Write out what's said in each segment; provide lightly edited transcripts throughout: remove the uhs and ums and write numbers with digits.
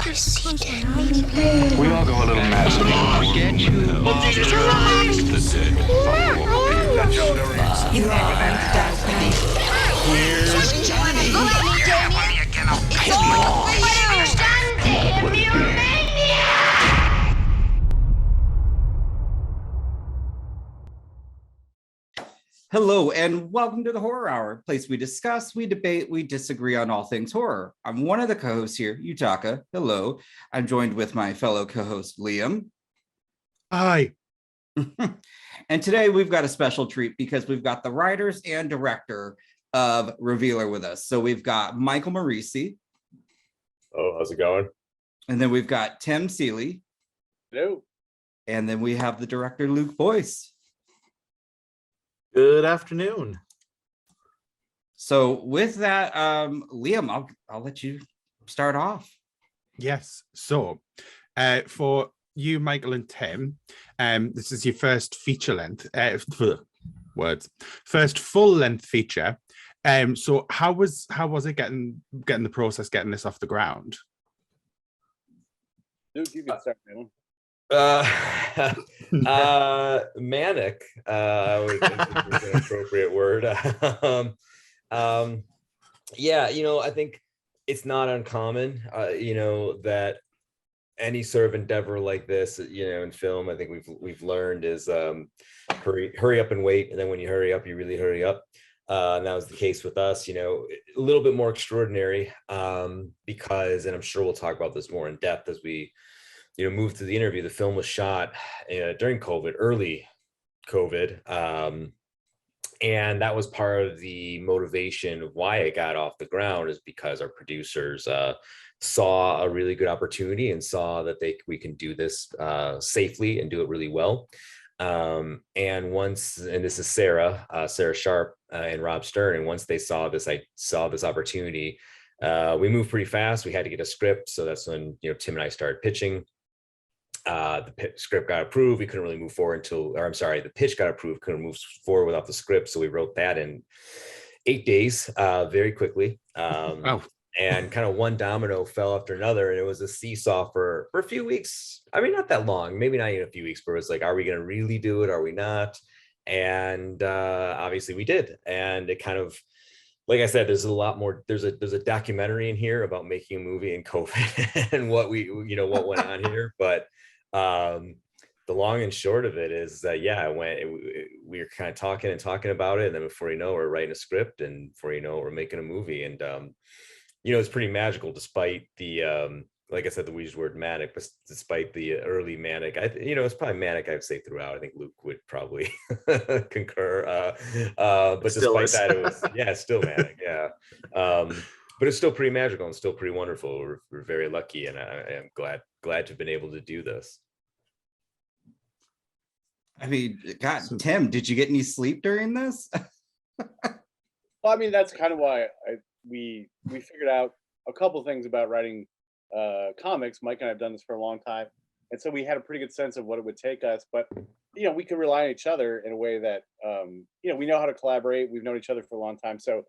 We all go a little mad sometimes. Get you. You are under destiny. Here's Johnny. Hello and welcome to the Horror Hour, a place we discuss, we debate, we disagree on all things horror. I'm one of the co-hosts here, Yutaka. Hello. I'm joined with my fellow co-host, Liam. Hi. And today we've got a special treat because we've got the writers and director of Revealer with us. So we've got Michael Moreci. Oh, how's it going? And then we've got Tim Seeley. Hello. And then we have the director, Luke Boyce. Good afternoon. So with that, Liam, I'll let you start off. Yes. So for you, Michael and Tim, this is your first feature length, first full length feature. So how was it getting the process, getting this off the ground? Luke, you can start, man. Manic, I would think is an appropriate word. Yeah, I think it's not uncommon, that any sort of endeavor like this, in film, I think we've learned is hurry up and wait, and then when you hurry up, you really hurry up. And that was the case with us, a little bit more extraordinary, because, and I'm sure we'll talk about this more in depth as we moved through the interview. The film was shot during COVID, early COVID. And that was part of the motivation of why it got off the ground, is because our producers saw a really good opportunity and saw that we can do this safely and do it really well. And this is Sarah Sharp and Rob Stern. And once they saw this opportunity, we moved pretty fast. We had to get a script. So that's when, Tim and I started pitching. The script got approved. We couldn't really move forward the pitch got approved, couldn't move forward without the script. So we wrote that in 8 days, very quickly. And kind of one domino fell after another. And it was a seesaw for a few weeks. I mean, not that long, maybe not even a few weeks, but it was like, are we going to really do it? Are we not? And obviously we did. And it kind of, like I said, there's a lot more. There's a documentary in here about making a movie in COVID and what what went on here. But the long and short of it is that, we were kind of talking about it. And then before you know, we're writing a script, and before you know, we're making a movie. And, it's pretty magical despite the, like I said, the weird word manic, but despite the early manic, it's probably manic, I'd say, throughout. I think Luke would probably concur. But despite that, it was, still manic. Yeah. But it's still pretty magical and still pretty wonderful. We're very lucky, and I am glad to have been able to do this. I mean, God, Tim, did you get any sleep during this? Well, I mean, that's kind of why we figured out a couple things about writing comics. Mike and I have done this for a long time, and so we had a pretty good sense of what it would take us. But we could rely on each other in a way that we know how to collaborate. We've known each other for a long time, so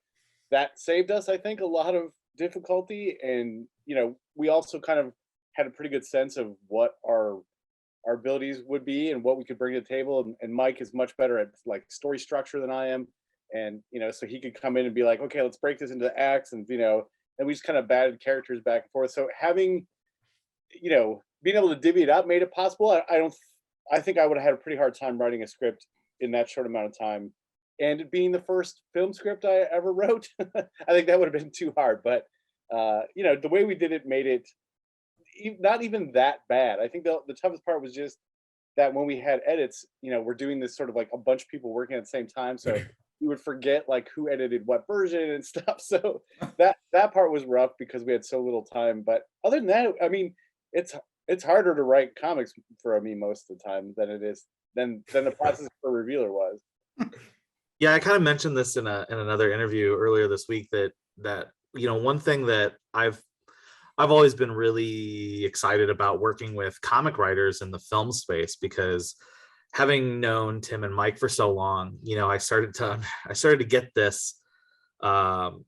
that saved us, I think, a lot of difficulty. And we also kind of had a pretty good sense of what our abilities would be and what we could bring to the table. And Mike is much better at like story structure than I am, and so he could come in and be like, okay, let's break this into acts, and and we just kind of batted characters back and forth. So having being able to divvy it up made it possible. I think I would have had a pretty hard time writing a script in that short amount of time. And it being the first film script I ever wrote, I think that would have been too hard. But the way we did it made it not even that bad. I think the toughest part was just that when we had edits, we're doing this sort of like a bunch of people working at the same time. So we would forget like who edited what version and stuff. So that part was rough because we had so little time. But other than that, I mean, it's harder to write comics for me most of the time than the process for Revealer was. Yeah, I kind of mentioned this in another interview earlier this week that one thing that I've always been really excited about working with comic writers in the film space, because having known Tim and Mike for so long, I started to get this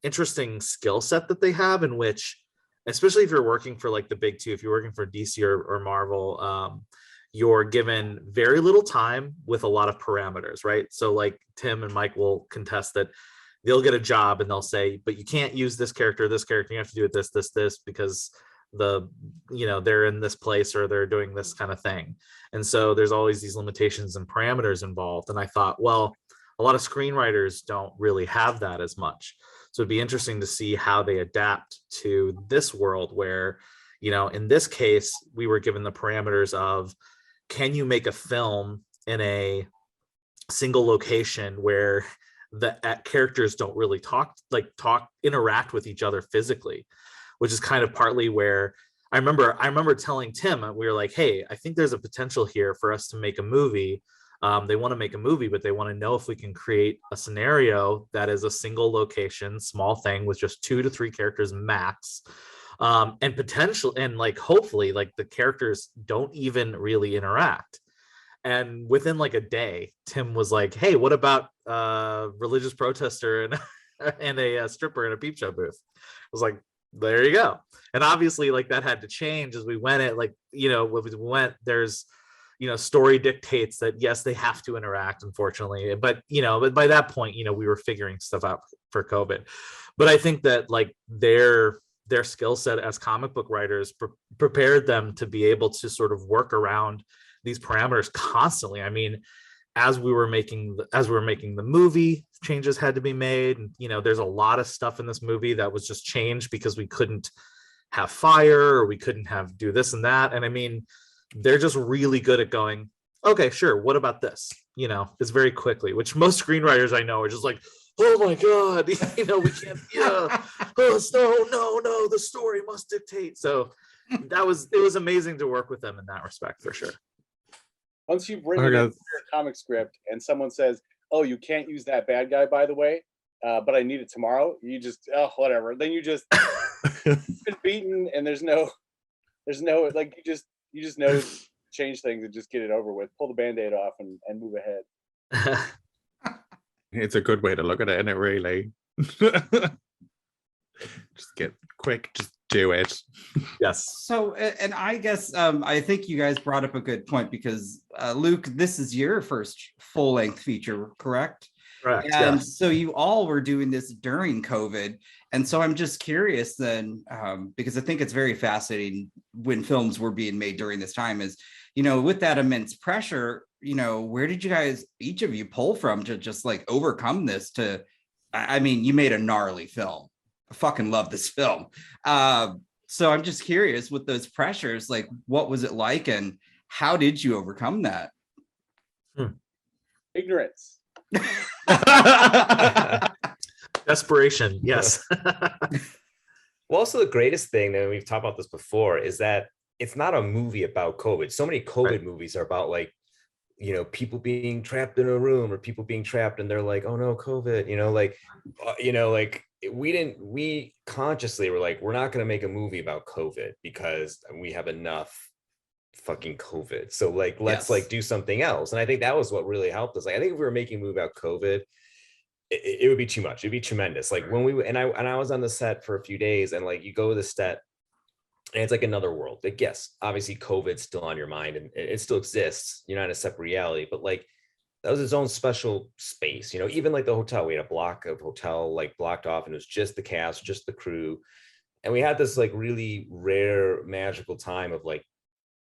interesting skill set that they have, in which especially if you're working for like the big two, if you're working for DC or Marvel, you're given very little time with a lot of parameters, right? So like Tim and Mike will contest that they'll get a job and they'll say, but you can't use this character, you have to do it this, because they're in this place or they're doing this kind of thing. And so there's always these limitations and parameters involved. And I thought, well, a lot of screenwriters don't really have that as much. So it'd be interesting to see how they adapt to this world where, in this case, we were given the parameters of, can you make a film in a single location where the characters don't really interact with each other physically, which is kind of partly where I remember telling Tim, we were like, hey, I think there's a potential here for us to make a movie. They want to make a movie, but they want to know if we can create a scenario that is a single location, small thing with just 2 to 3 characters max. And hopefully the characters don't even really interact. And within like a day, Tim was like, hey, what about religious protester and a stripper in a peep show booth? I was like, there you go. And obviously that had to change as we went. There's story dictates that yes, they have to interact, unfortunately, but by that point, we were figuring stuff out for COVID. But I think that their skill set as comic book writers prepared them to be able to sort of work around these parameters constantly. I mean, as we were making the movie, changes had to be made. And, there's a lot of stuff in this movie that was just changed because we couldn't have fire or we couldn't have do this and that. And I mean, they're just really good at going, okay, sure, what about this? It's very quickly, which most screenwriters I know are just like, oh my God, we can't, no, the story must dictate. So it was amazing to work with them in that respect, for sure. Once you've written a comic script and someone says, oh, you can't use that bad guy, by the way, but I need it tomorrow, you just, whatever. Then you just been beaten and there's no like, you just know change things and just get it over with, pull the Band-Aid off and move ahead. It's a good way to look at it, isn't it, really? Just get quick, just do it. Yes. So, and I guess I think you guys brought up a good point because Luke, this is your first full-length feature, correct? Correct. And yes. So you all were doing this during COVID. And so I'm just curious then, because I think it's very fascinating when films were being made during this time is, with that immense pressure, where did you guys, each of you, pull from to just overcome this I mean, you made a gnarly film. I fucking love this film. So I'm just curious with those pressures, what was it like and how did you overcome that? Ignorance. Desperation, yes. Well, also the greatest thing that we've talked about this before is that it's not a movie about COVID. So many COVID movies are about people being trapped in a room or people being trapped and they're like, oh no, COVID, we consciously were like, we're not going to make a movie about COVID because we have enough fucking COVID. So let's do something else. And I think that was what really helped us. I think if we were making a movie about COVID, it would be too much. It'd be tremendous. When I was on the set for a few days and you go to the set and it's like another world. Yes, obviously COVID's still on your mind and it still exists. You're not in a separate reality, but that was its own special space. Even the hotel, we had a block of hotel blocked off and it was just the cast, just the crew. And we had this really rare magical time of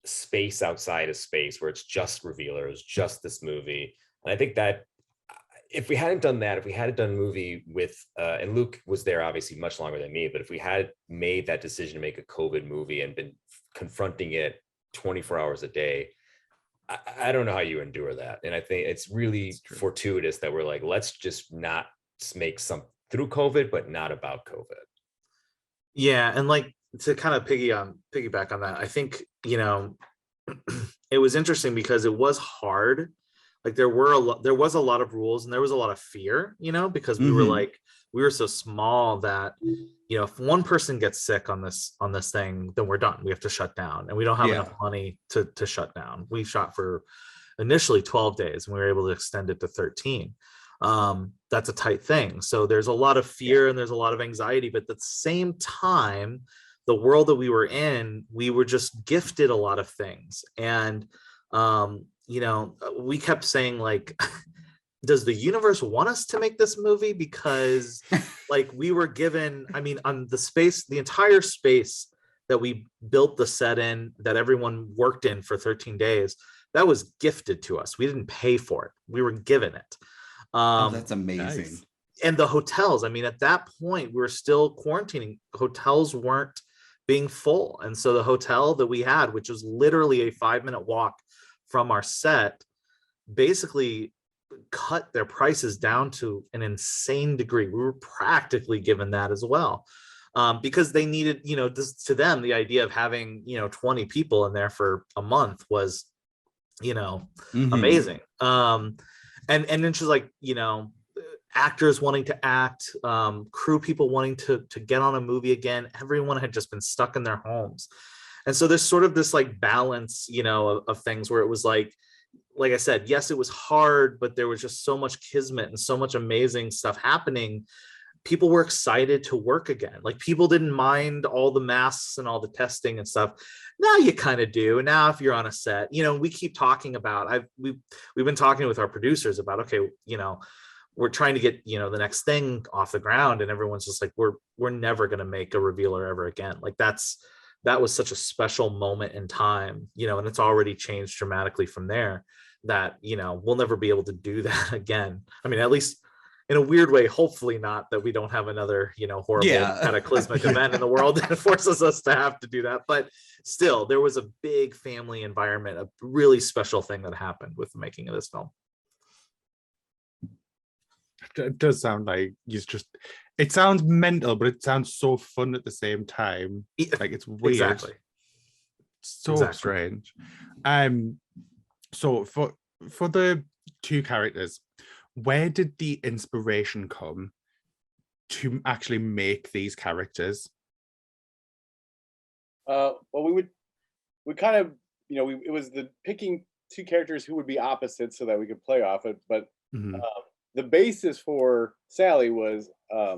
space outside of space where it's just revealers, just this movie. And I think that if we hadn't done that, if we had done a movie with, and Luke was there obviously much longer than me, but if we had made that decision to make a COVID movie and been confronting it 24 hours a day, I don't know how you endure that. And I think it's really fortuitous that we're let's just not make some through COVID, but not about COVID. Yeah. And to kind of piggyback on that, I think, it was interesting because it was hard. There was a lot of rules and there was a lot of fear, because we were we were so small that, if one person gets sick on this thing, then we're done. We have to shut down and we don't have enough money to shut down. We shot for initially 12 days and we were able to extend it to 13. That's a tight thing. So there's a lot of fear and there's a lot of anxiety, but at the same time, the world that we were in, we were just gifted a lot of things. And we kept saying like, does the universe want us to make this movie? Because like we were given, I mean, on the entire space that we built the set in, that everyone worked in for 13 days, that was gifted to us. We didn't pay for it. We were given it. That's amazing. Nice. And the hotels, I mean, at that point, we were still quarantining. Hotels weren't being full. And so the hotel that we had, which was literally a 5-minute walk from our set, basically cut their prices down to an insane degree. We were practically given that as well. Because they needed, to them, the idea of having, 20 people in there for a month was, amazing. And then she's like, actors wanting to act, crew people wanting to get on a movie again. Everyone had just been stuck in their homes. And so there's sort of this like balance, of things where it was like I said, yes, it was hard, but there was just so much kismet and so much amazing stuff happening. People were excited to work again. Like people didn't mind all the masks and all the testing and stuff. Now you kind of do. Now, if you're on a set, we keep talking about, we've been talking with our producers about, okay, we're trying to get, the next thing off the ground. And everyone's just like, we're never going to make a revealer ever again. Like that was such a special moment in time, and it's already changed dramatically from there, that, we'll never be able to do that again. I mean, at least in a weird way, hopefully not, that we don't have another, horrible cataclysmic event in the world that forces us to have to do that. But still, there was a big family environment, a really special thing that happened with the making of this film. It does sound like it sounds mental, but it sounds so fun at the same time. Like it's weird. Exactly. So strange. So for the two characters, where did the inspiration come to actually make these characters? Well, we kind of, it was the picking two characters who would be opposites so that we could play off it. But the basis for Sally was a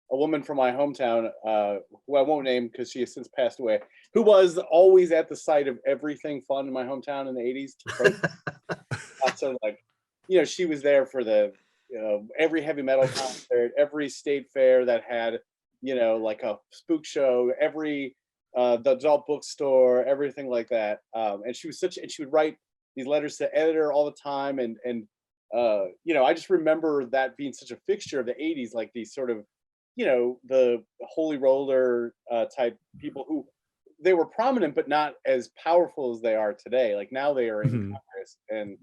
woman from my hometown, who I won't name because she has since passed away, who was always at the site of everything fun in my hometown in the 80s. So like, she was there for the, every heavy metal concert, every state fair that had, like a spook show, every the adult bookstore, everything like that. And she would write these letters to editor all the time. And I just remember that being such a fixture of the 80s, like these sort of, the holy roller type people who they were prominent, but not as powerful as they are today. Like now they are in Congress and,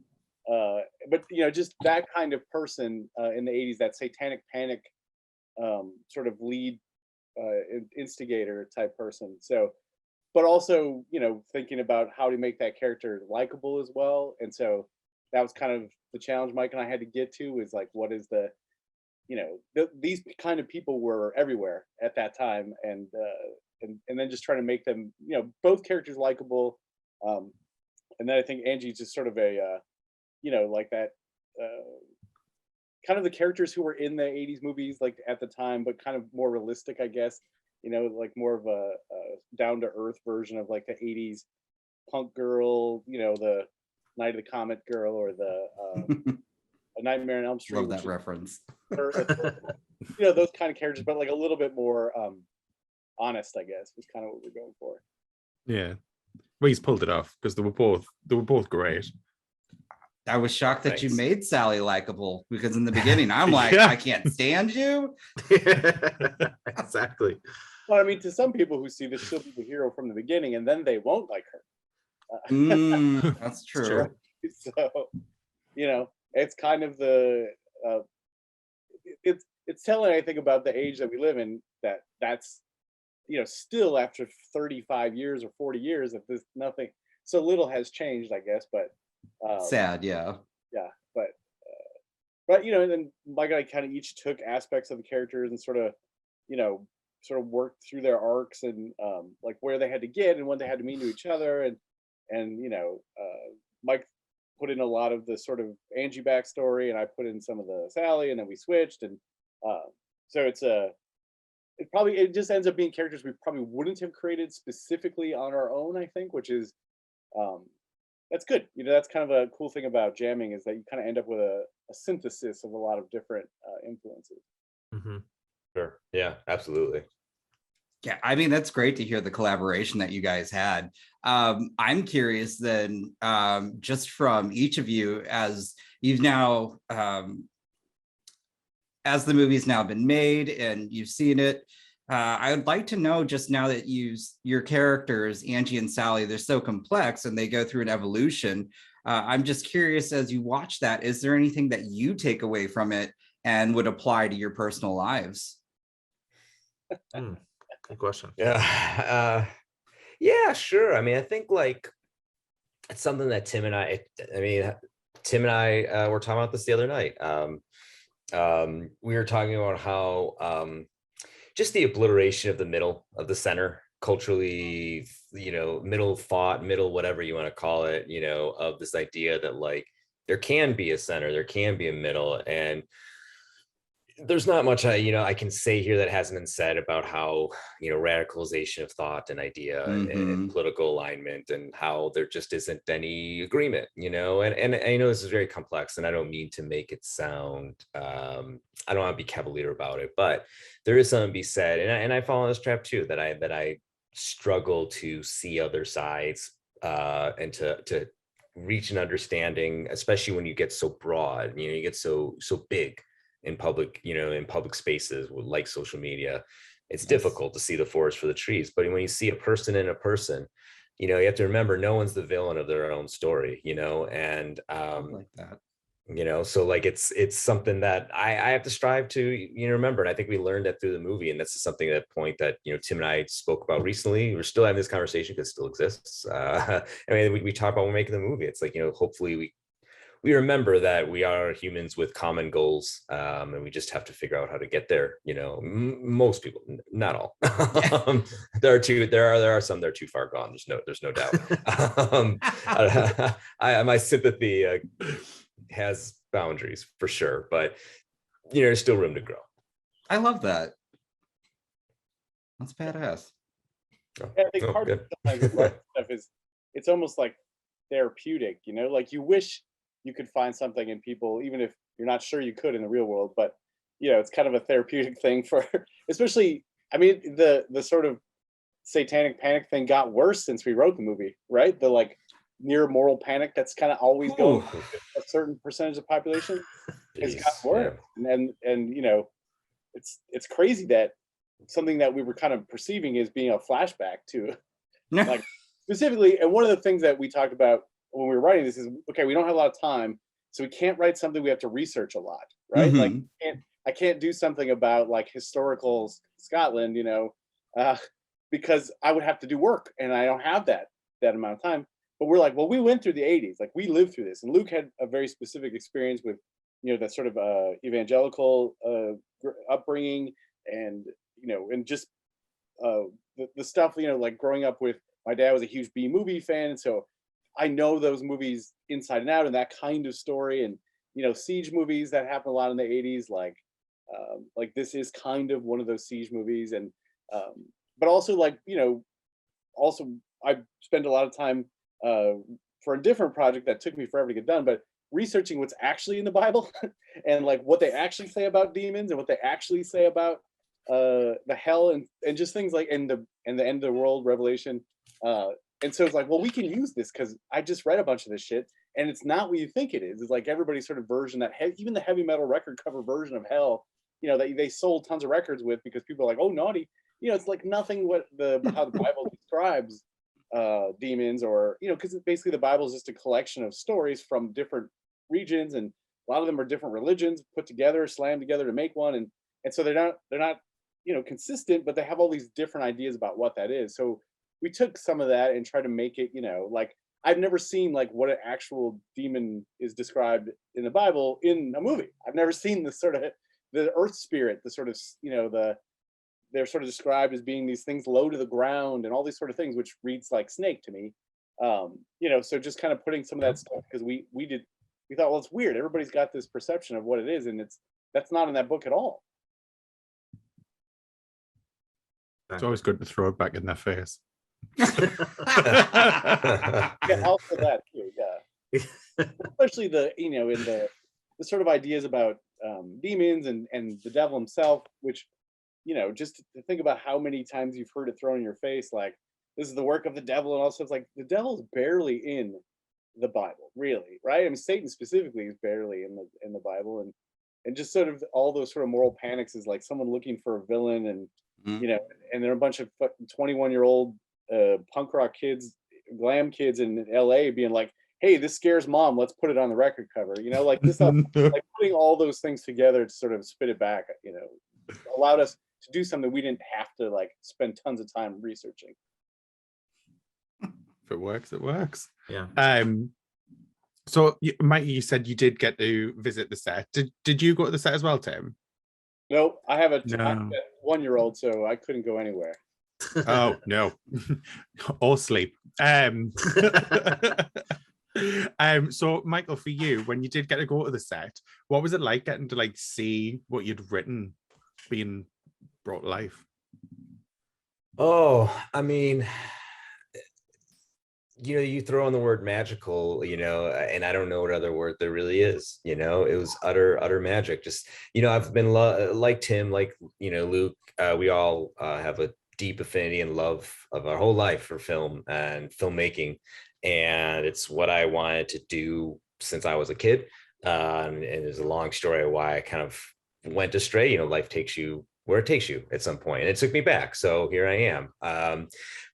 but just that kind of person in the 80s, that satanic panic sort of lead instigator type person. So, but also, thinking about how to make that character likable as well. And so that was kind of the challenge Mike and I had to get to, is like, what is the, these kind of people were everywhere at that time. And then just trying to make them, both characters likable. And then I think Angie's just sort of a, like that, kind of the characters who were in the 80s movies, like at the time, but kind of more realistic, I guess, like more of a down to earth version of like the 80s punk girl, the Night of the Comet girl, or the A Nightmare on Elm Street. Love that reference. Those kind of characters, but like a little bit more honest, I guess, was kind of what we're going for. Yeah, well, he's pulled it off because they were both great. I was shocked that Thanks. you made Sally likable, because in the beginning I'm like, I can't stand you. Exactly. Well, I mean, to some people who see this, she'll be the hero from the beginning, and then they won't like her. That's true. So, it's kind of the it's telling, I think, about the age that we live in, that's still after 35 years or 40 years, that there's nothing, so little has changed, I guess. But sad, yeah, but and then Mike and I kind of each took aspects of the characters and sort of worked through their arcs, and like where they had to get and what they had to mean to each other, and Mike put in a lot of the sort of Angie backstory, and I put in some of the Sally, and then we switched, and so it's it just ends up being characters we probably wouldn't have created specifically on our own, I think, which is that's good. That's kind of a cool thing about jamming, is that you kind of end up with a synthesis of a lot of different influences. Mhm. Sure. Yeah, absolutely. Yeah, I mean, that's great to hear the collaboration that you guys had. I'm curious then, just from each of you, as you've now, as the movie's now been made and you've seen it, I would like to know, just now that your characters, Angie and Sally, they're so complex and they go through an evolution. I'm just curious, as you watch that, is there anything that you take away from it and would apply to your personal lives? Good question. Yeah. Yeah, sure. I mean, I think like it's something that Tim and I were talking about this the other night. We were talking about how just the obliteration of the middle, of the center, culturally, middle thought, middle, whatever you want to call it, of this idea that like there can be a center, there can be a middle, and there's not much I can say here that hasn't been said about how radicalization of thought and idea and political alignment, and how there just isn't any agreement, and I know this is very complex, and I don't mean to make it sound I don't want to be cavalier about it, but there is something to be said, and I fall in this trap too, that I struggle to see other sides and to reach an understanding, especially when you get so broad, you get so big in public, in public spaces like social media. It's Yes. difficult to see the forest for the trees. But when you see a person in a person, you have to remember no one's the villain of their own story, and Like that. so like it's something that I have to strive to remember. And I think we learned that through the movie, and that's something, that point that Tim and I spoke about recently. We're still having this conversation because it still exists. I mean, we talk about when we're making the movie. It's like, hopefully we remember that we are humans with common goals, and we just have to figure out how to get there. Most people, not all. There are some that are too far gone. There's no doubt. My sympathy has boundaries for sure, but there's still room to grow. I love that. That's badass. I think part of sometimes with writing stuff is it's almost like therapeutic, like you wish you could find something in people, even if you're not sure you could in the real world, but it's kind of a therapeutic thing for, especially, I mean, the sort of satanic panic thing got worse since we wrote the movie, right? The like near moral panic that's kind of always going through a certain percentage of the population has gotten worse. Yeah. And it's crazy that something that we were kind of perceiving as being a flashback to like specifically, and one of the things that we talked about when we were writing this is, okay, we don't have a lot of time, so we can't write something we have to research a lot, right? Like I can't do something about like historical Scotland, because I would have to do work, and I don't have that amount of time. But we're like, well, we went through the 80s, like we lived through this, and Luke had a very specific experience with that sort of evangelical upbringing, and and just the stuff, like growing up with, my dad was a huge B movie fan, and so I know those movies inside and out, and that kind of story, and siege movies that happen a lot in the 80s, like this is kind of one of those siege movies, and but also like also I spent a lot of time for a different project that took me forever to get done, but researching what's actually in the Bible and like what they actually say about demons and what they actually say about the hell and just things like and the end of the world revelation. And so it's like, well, we can use this because I just read a bunch of this shit, and it's not what you think it is. It's like everybody's sort of version that even the heavy metal record cover version of hell, that they sold tons of records with because people are like, oh, naughty. It's like nothing how the Bible describes demons, or because basically the Bible is just a collection of stories from different regions, and a lot of them are different religions put together, slammed together to make one, and so they're not consistent, but they have all these different ideas about what that is. So we took some of that and tried to make it, like I've never seen like what an actual demon is described in the Bible in a movie. I've never seen the sort of the earth spirit, the sort of they're sort of described as being these things low to the ground and all these sort of things, which reads like snake to me. So just kind of putting some of that stuff, because we thought, well, it's weird. Everybody's got this perception of what it is, and that's not in that book at all. It's always good to throw it back in their face. Yeah, also that too, yeah. Especially the, you know, in the sort of ideas about demons and the devil himself, which, you know, just to think about how many times you've heard it thrown in your face, like this is the work of the devil, and also it's like the devil's barely in the Bible, really, right? I mean, Satan specifically is barely in the Bible, and just sort of all those sort of moral panics is like someone looking for a villain, and you know, and there are a bunch of 21-year-old punk rock kids, glam kids in LA being like, hey, this scares mom, let's put it on the record cover, you know, like this stuff, like putting all those things together to sort of spit it back, you know, allowed us to do something we didn't have to like spend tons of time researching. If it works, it works. Yeah. So Mike, you said you did get to visit the set. Did you go to the set as well, Tim? No, I have a No. 1-year-old, so I couldn't go anywhere. Oh no. Or sleep. So Michael, for you, when you did get to go to the set, what was it like getting to like see what you'd written being brought to life? Oh, I mean, you know, you throw in the word magical, you know, and I don't know what other word there really is, you know. It was utter magic. Just, you know, I've been like Tim, like, you know, Luke, we all have a deep affinity and love of our whole life for film and filmmaking, and it's what I wanted to do since I was a kid. And there's a long story of why I kind of went astray. You know, life takes you where it takes you at some point, and it took me back. So here I am.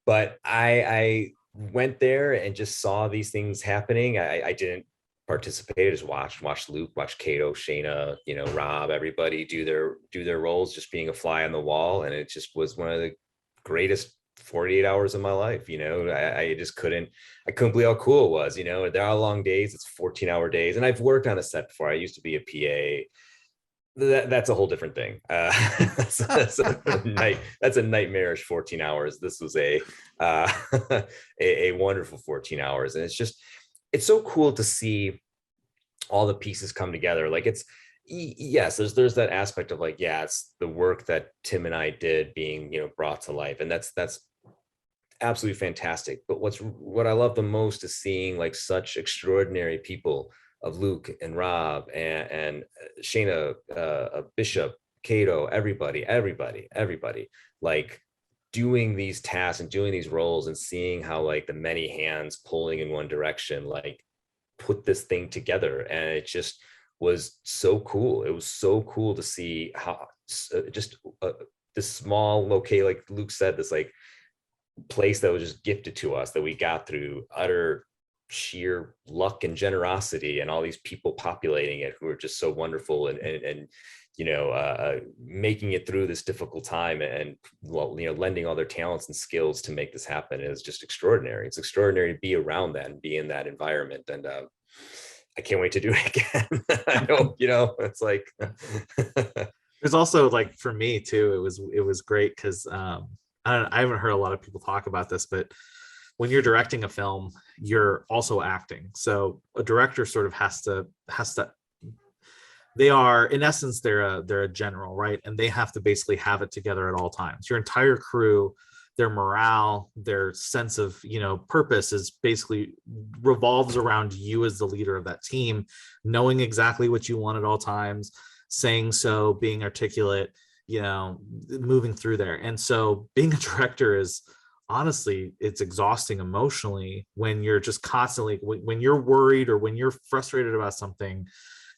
But I went there and just saw these things happening. I didn't participate. I just watched Luke, watched Kato, Shayna, you know, Rob, everybody do their roles, just being a fly on the wall, and it just was one of the greatest 48 hours of my life. You know, I couldn't believe how cool it was. You know, there are long days, it's 14-hour days, and I've worked on a set before. I used to be a PA. That's a whole different thing. That's a nightmarish 14 hours. This was a wonderful 14 hours, and it's so cool to see all the pieces come together. Like yes, there's that aspect of like, yeah, it's the work that Tim and I did being, you know, brought to life, and that's absolutely fantastic. But what I love the most is seeing like such extraordinary people of Luke and Rob and Shayna, Bishop, Kato, everybody, like doing these tasks and doing these roles, and seeing how like the many hands pulling in one direction, like put this thing together. And it just was so cool. It was so cool to see how this small locale, like Luke said, this like place that was just gifted to us, that we got through utter sheer luck and generosity, and all these people populating it who are just so wonderful and you know, making it through this difficult time, and well, you know, lending all their talents and skills to make this happen is just extraordinary. It's extraordinary to be around that and be in that environment, and I can't wait to do it again. I know, you know, it's like There's also like, for me too, it was great because I haven't heard a lot of people talk about this, but when you're directing a film, you're also acting. So a director sort of has to, they are, in essence, they're a general, right? And they have to basically have it together at all times. Your entire crew, their morale, their sense of, you know, purpose is basically revolves around you as the leader of that team, knowing exactly what you want at all times, saying so, being articulate, you know, moving through there. And so being a director is, honestly, it's exhausting emotionally when you're just constantly, when you're worried or when you're frustrated about something,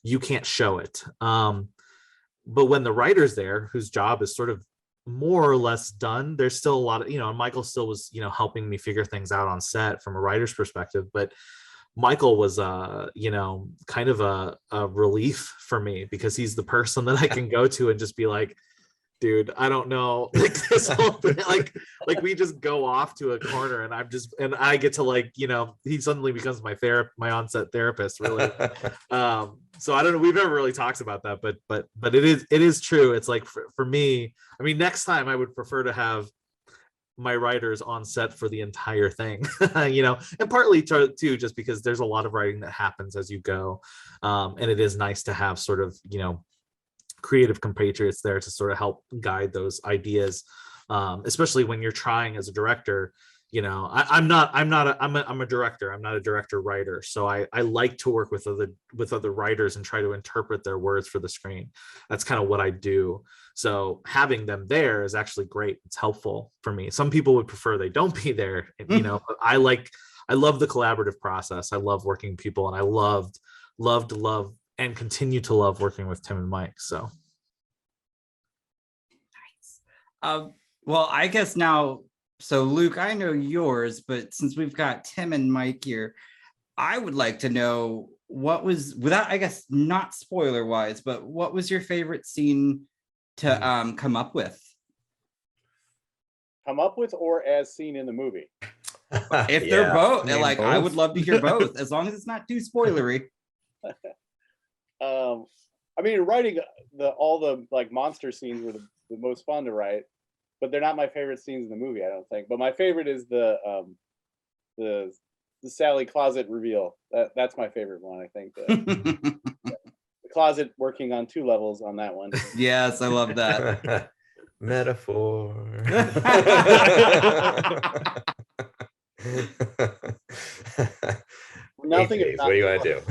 you can't show it. But when the writer's there, whose job is sort of more or less done, there's still a lot of, you know, Michael still was, you know, helping me figure things out on set from a writer's perspective. But Michael was, you know, kind of a relief for me, because he's the person that I can go to and just be like, dude, I don't know, like this whole thing, like we just go off to a corner, and I get to, like, you know, he suddenly becomes my on-set therapist, really. So I don't know, we've never really talked about that, but it is true. It's like for me, I mean, next time I would prefer to have my writers on set for the entire thing, you know, and partly too just because there's a lot of writing that happens as you go, and it is nice to have sort of, you know, creative compatriots there to sort of help guide those ideas. especially when you're trying as a director. I'm a director. I'm not a director writer. So I like to work with other writers and try to interpret their words for the screen. That's kind of what I do. So having them there is actually great. It's helpful for me. Some people would prefer they don't be there. But I love the collaborative process. I love working with people, and I love, and continue to love working with Tim and Mike. So. Well, I guess now, so Luke, I know yours, but since we've got Tim and Mike here, I would like to know what was, without, I guess, not spoiler wise, but what was your favorite scene to come up with? Come up with, or as seen in the movie? If they're both, I mean, like, I would love to hear both, as long as it's not too spoilery. I mean, writing all the like monster scenes were the most fun to write, but they're not my favorite scenes in the movie, I don't think. But my favorite is the Sally closet reveal. That's my favorite one, I think. The closet working on 2 levels on that one. Yes, I love that. Metaphor. Nothing. What do you want to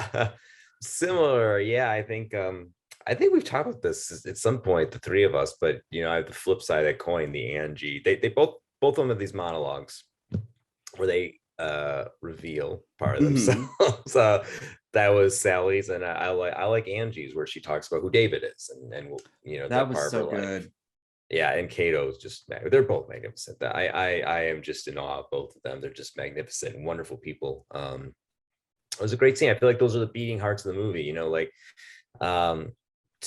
do? Similar, yeah. I think we've talked about this at some point, the 3 of us. But I have the flip side of that coin, the Angie. They both of them have these monologues where they reveal part of themselves. That was Sally's, and I like Angie's, where she talks about who David is, and that was so good. Yeah, and Cato's just, they're both magnificent. I am just in awe of both of them. They're just magnificent and wonderful people. It was a great scene. I feel like those are the beating hearts of the movie. Like Tim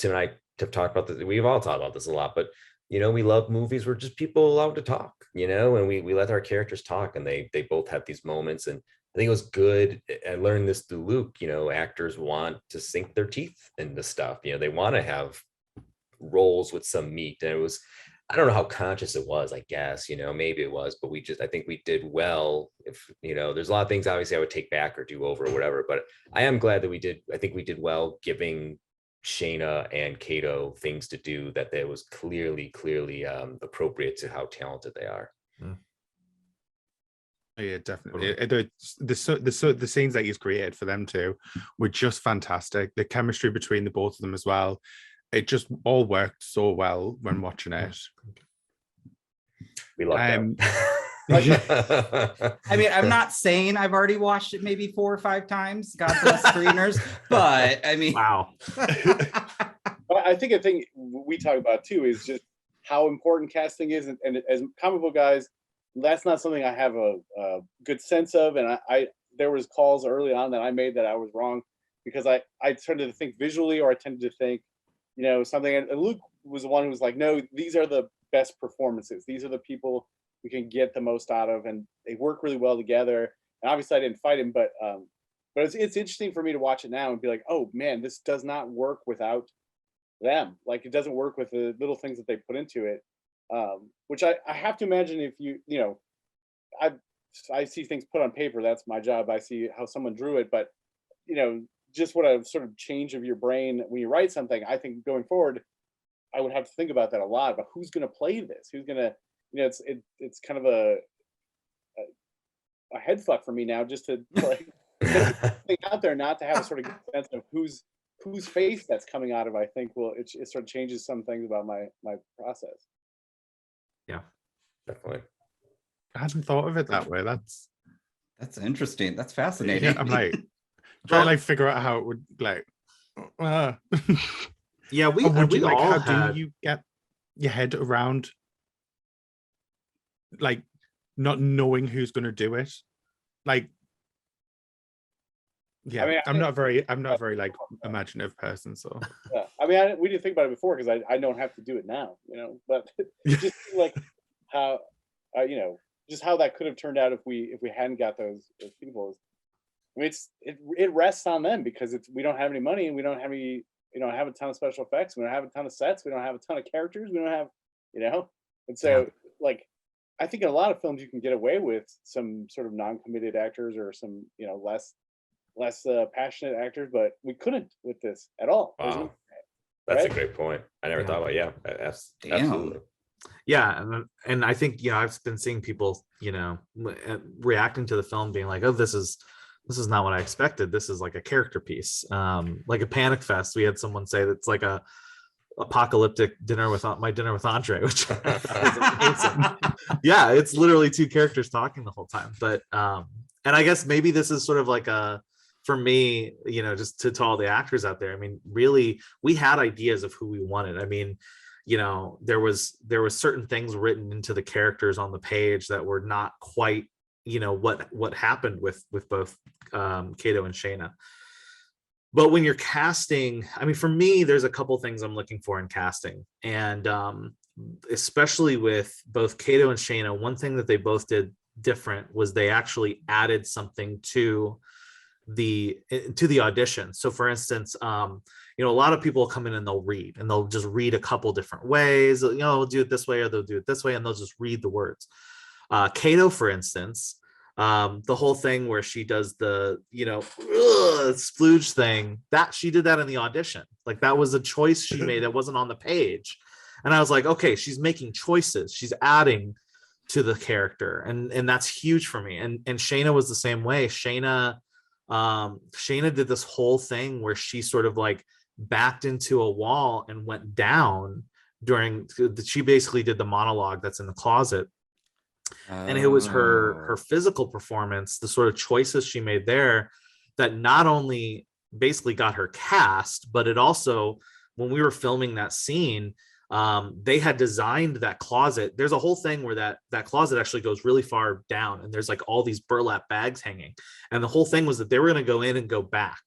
and I have talked about this. We've all talked about this a lot, but we love movies where just people allowed to talk, and we let our characters talk, and they both have these moments. And I think it was good. I learned this through Luke. Actors want to sink their teeth into stuff. They want to have roles with some meat. And it was, I don't know how conscious it was, I guess, maybe it was, but I think we did well. If, there's a lot of things obviously I would take back or do over or whatever, but I am glad that I think we did well giving Shayna and Cato things to do that was clearly appropriate to how talented they are. Yeah, definitely. The scenes that he's created for them two were just fantastic. The chemistry between the both of them as well. It just all worked so well when watching it. We love them. I mean, I'm not saying I've already watched it maybe 4 or 5 times. God bless screeners, but I mean, wow. But I think a thing we talk about too is just how important casting is, and as comic book guys, that's not something I have a good sense of. And I there was calls early on that I made that I was wrong, because I tended to think visually, or I tended to think something. And Luke was the one who was like, no, these are the best performances. These are the people we can get the most out of, and they work really well together. And obviously I didn't fight him, but it's interesting for me to watch it now and be like, oh man, this does not work without them. Like, it doesn't work with the little things that they put into it. Which I have to imagine, if I see things put on paper, that's my job. I see how someone drew it, but just what a sort of change of your brain when you write something. I think going forward, I would have to think about that a lot, about who's going to play this, who's going to, it's kind of a head fuck for me now, just to like think out there, not to have a sort of good sense of whose face that's coming out of. I think it sort of changes some things about my process. Yeah, definitely. I hadn't thought of it that way. That's interesting. That's fascinating. I'm like trying to like figure out how it would like. Yeah, we all how do you get your head around like not knowing who's going to do it? Like, yeah, I mean, I'm not a very like imaginative person, so yeah. I mean, we didn't think about it before, because I don't have to do it now, but just like how just how that could have turned out if we hadn't got those people. I mean, it rests on them, because we don't have any money, and we don't have any, have a ton of special effects, we don't have a ton of sets, we don't have a ton of characters, we don't have, and so like, I think in a lot of films you can get away with some sort of non-committed actors, or some less passionate actors, but we couldn't with this at all. Wow. That's Right? a great point. I never Yeah. thought about. Yeah, Damn. absolutely. Yeah, and I think, you know, I've been seeing people, you know, reacting to the film being like, oh, this is not what I expected. This is like a character piece, like a Panic Fest. We had someone say that's like a apocalyptic dinner with Andre, which I thought was amazing. Yeah, it's literally two characters talking the whole time. But and I guess maybe this is sort of like a, for me, you know, just to all the actors out there, I mean, really, we had ideas of who we wanted. I mean, you know, there was certain things written into the characters on the page that were not quite, you know, what happened with both Kato and Shayna. But when you're casting, I mean, for me, there's a couple things I'm looking for in casting, and especially with both Kato and Shayna, one thing that they both did different was they actually added something to the audition. So for instance, you know, a lot of people come in and they'll just read a couple different ways, you know, we'll do it this way or they'll do it this way, and they'll just read the words. Kato, for instance, the whole thing where she does the, you know, splooge thing, that she did that in the audition. Like that was a choice she made that wasn't on the page. And I was like, okay, she's making choices, she's adding to the character, and that's huge for me. And Shayna was the same way. Shayna did this whole thing where she sort of like backed into a wall and went down she basically did the monologue that's in the closet. And it was her physical performance, the sort of choices she made there, that not only basically got her cast, but it also, when we were filming that scene, they had designed that closet. There's a whole thing where that closet actually goes really far down, and there's like all these burlap bags hanging. And the whole thing was that they were going to go in and go back.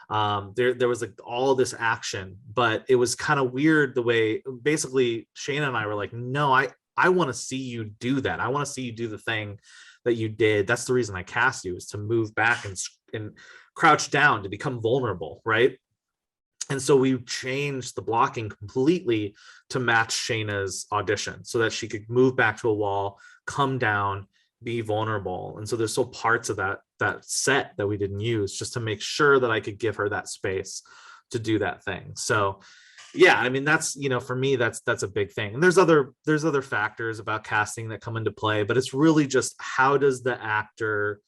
There was like all this action, but it was kind of weird the way basically Shayna and I were like, no, I want to see you do that. I want to see you do the thing that you did. That's the reason I cast you, is to move back and crouch down, to become vulnerable, right? And so we changed the blocking completely to match Shayna's audition so that she could move back to a wall, come down, be vulnerable. And so there's still parts of that set that we didn't use, just to make sure that I could give her that space to do that thing. So yeah, I mean, that's, you know, for me, that's a big thing. And there's other factors about casting that come into play, but it's really just, how does the actor,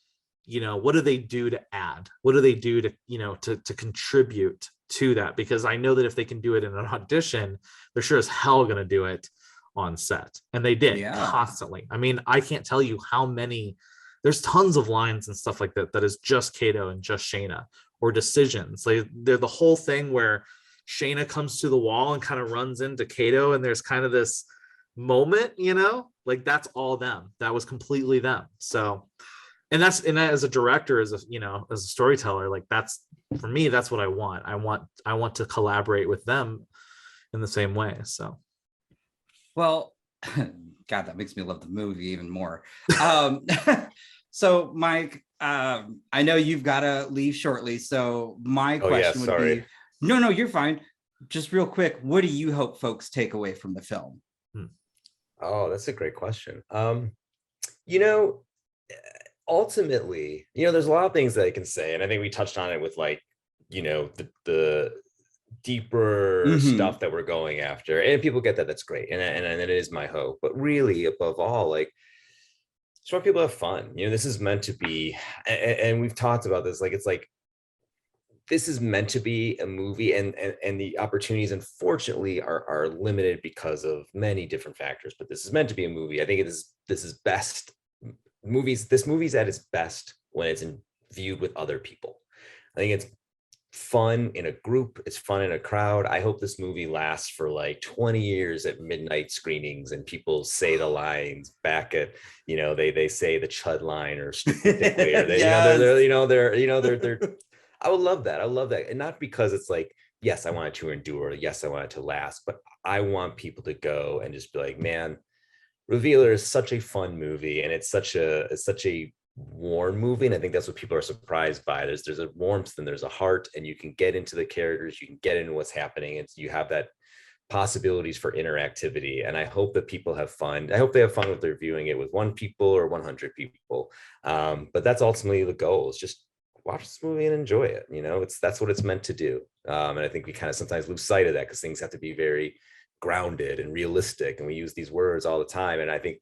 you know, what do they do to add? What do they do to, you know, to contribute to that? Because I know that if they can do it in an audition, they're sure as hell going to do it on set. And they did constantly. I mean, I can't tell you how many, there's tons of lines and stuff like that is just Kato and just Shayna, or decisions. Like they're the whole thing where Shayna comes to the wall and kind of runs into Kato, and there's kind of this moment, you know, like that's all them. That was completely them. So, and as a director, as a, you know, as a storyteller, like that's, for me, that's what I want. I want to collaborate with them in the same way. So, well, God, that makes me love the movie even more. So Mike, I know you've got to leave shortly. So my question would be, no, you're fine. Just real quick, what do you hope folks take away from the film? Oh, that's a great question. You know, ultimately, you know, there's a lot of things that I can say, and I think we touched on it with, like, you know, the deeper stuff that we're going after, and people get that. That's great, and it is my hope. But really, above all, like, just want people to have fun. You know, this is meant to be, and we've talked about this. Like, it's like, this is meant to be a movie, and the opportunities, unfortunately, are limited because of many different factors. But this is meant to be a movie. I think this is best. This movie's at its best when it's viewed with other people. I think it's fun in a group, it's fun in a crowd. I hope this movie lasts for like 20 years at midnight screenings, and people say the lines back at, you know, they say the chud line, or stupidly, or they, they're I would love that. I love that. And not because it's like, yes, I want it to endure, yes, I want it to last, but I want people to go and just be like, man, Revealer is such a fun movie, and it's such a warm movie. And I think that's what people are surprised by. There's a warmth, and there's a heart, and you can get into the characters, you can get into what's happening. It's, you have that possibilities for interactivity. And I hope that people have fun. I hope they have fun with their viewing it with 1 people or 100 people. But that's ultimately the goal, is just watch this movie and enjoy it. That's what it's meant to do. And I think we kind of sometimes lose sight of that because things have to be very grounded and realistic, and we use these words all the time. And I think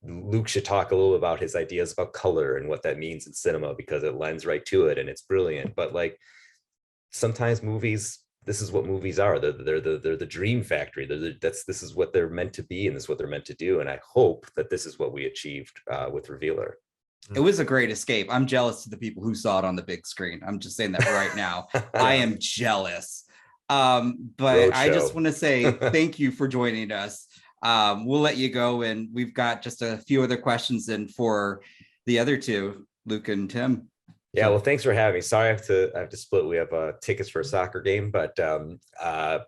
Luke should talk a little about his ideas about color and what that means in cinema, because it lends right to it and it's brilliant. But like, sometimes movies, this is what movies are. They're the dream factory. This is what they're meant to be, and this is what they're meant to do. And I hope that this is what we achieved with Revealer. It was a great escape. I'm jealous of the people who saw it on the big screen. I'm just saying that right now. I am jealous. But I just want to say thank you for joining us. We'll let you go, and we've got just a few other questions in for the other two, Luke and Tim. Yeah, well, thanks for having me. Sorry, I have to split. We have tickets for a soccer game, but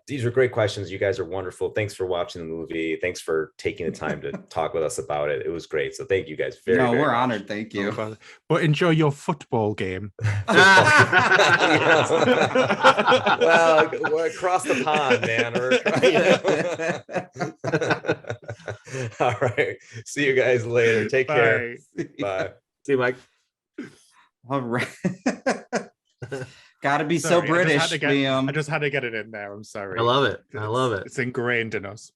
these are great questions. You guys are wonderful. Thanks for watching the movie. Thanks for taking the time to talk with us about it. It was great. So thank you guys very much. We're honored. Thank you. But enjoy your football game. Well, we're across the pond, man. All right. See you guys later. Take care. Bye. See you, Mike. All right. Gotta be so British, Liam. I just had to get it in there. I'm sorry. I love it. I love it. It's ingrained in us.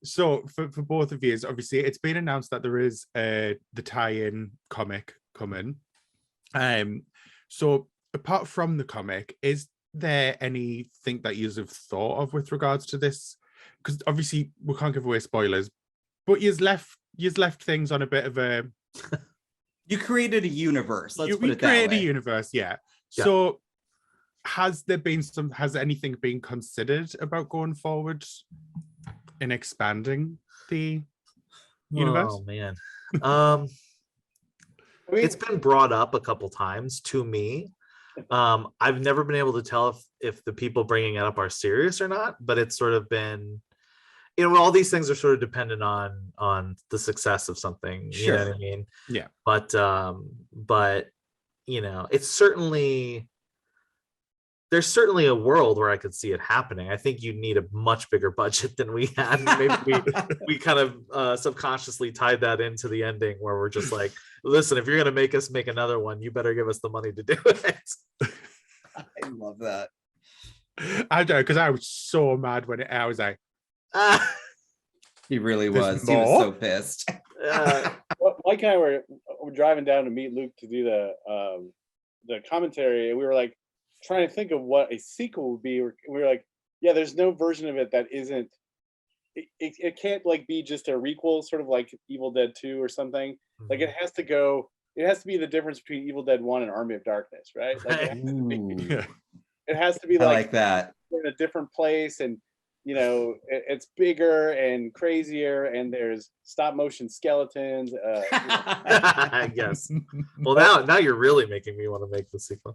So for both of you, obviously it's been announced that there is the tie-in comic coming. So apart from the comic, is there anything that you have thought of with regards to this? Because obviously we can't give away spoilers, but you've left things on a bit of a. You created a universe. Let's put it that way. You created a universe, yeah. So has anything been considered about going forward in expanding the universe? Oh man. It's been brought up a couple times to me. I've never been able to tell if the people bringing it up are serious or not, but it's sort of been, all these things are sort of dependent on the success of something. Sure. You know what I mean? Yeah. But it's certainly, there's certainly a world where I could see it happening. I think you need a much bigger budget than we had. Maybe we kind of subconsciously tied that into the ending, where we're just like, listen, if you're going to make us make another one, you better give us the money to do it. I love that. I don't, because I was so mad when I was like, he really was. He was so pissed. Mike and I were driving down to meet Luke to do the commentary, and we were like trying to think of what a sequel would be. We were like, yeah, there's no version of it that isn't. It can't like be just a requel, sort of like Evil Dead 2 or something. Like it has to go. It has to be the difference between Evil Dead 1 and Army of Darkness, right? Like it has to be I like that. We're in a different place, and it's bigger and crazier, and there's stop motion skeletons. Yes. Well, now you're really making me want to make the sequel.